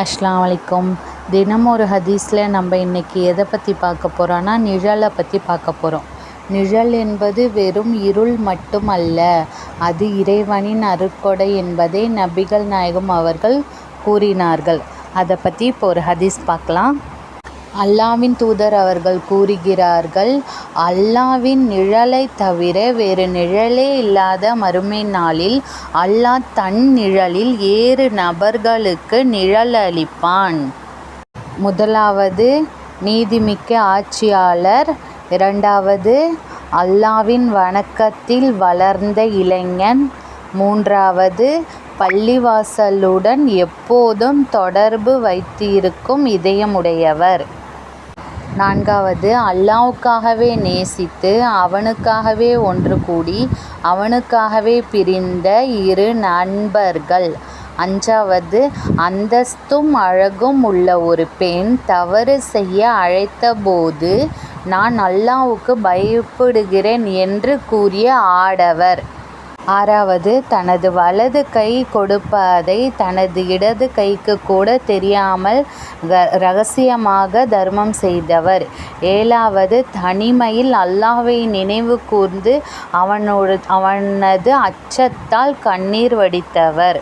அஸ்ஸலாமு அலைக்கும். தினம் ஒரு ஹதீஸில் நம்ம இன்றைக்கி எதை பற்றி பார்க்க போகிறோன்னா நிழலை பற்றி பார்க்க போகிறோம். நிழல் என்பது வெறும் இருள் மட்டும் அல்ல, அது இறைவனின் அருட்கொடை என்பதை நபிகள் நாயகம் அவர்கள் கூறினார்கள். அதை பற்றி இப்போ ஒரு ஹதீஸ் பார்க்கலாம். அல்லாஹ்வின் தூதர் அவர்கள் கூறுகிறார்கள், அல்லாஹ்வின் நிழலை தவிர வேறு நிழலே இல்லாத மறுமை நாளில் அல்லாஹ் தன் நிழலில் 7 நபர்களுக்கு நிழல் அளிப்பான். முதலாவது நீதிமிக்க ஆட்சியாளர், இரண்டாவது அல்லாஹ்வின் வணக்கத்தில் வளர்ந்த இளைஞன், மூன்றாவது பள்ளிவாசலுடன் எப்போதும் தொடர்பு வைத்திருக்கும் இதயமுடையவர், நான்காவது அல்லாஹ்வுக்காகவே நேசித்து அவனுக்காகவே ஒன்று கூடி அவனுக்காகவே பிரிந்த 2 நண்பர்கள், அஞ்சாவது அந்தஸ்தும் அழகும் உள்ள ஒரு பெண் தவறு செய்ய அழைத்தபோது நான் அல்லாஹ்வுக்கு பயப்படுகிறேன் என்று கூறிய ஆடவர், ஆறாவது தனது வலது கை கொடுப்பதை தனது இடது கைக்கு கூட தெரியாமல் இரகசியமாக தர்மம் செய்தவர், ஏழாவது தனிமையில் அல்லாஹ்வை நினைவு கூர்ந்து அவனது அச்சத்தால் கண்ணீர் வடித்தவர்.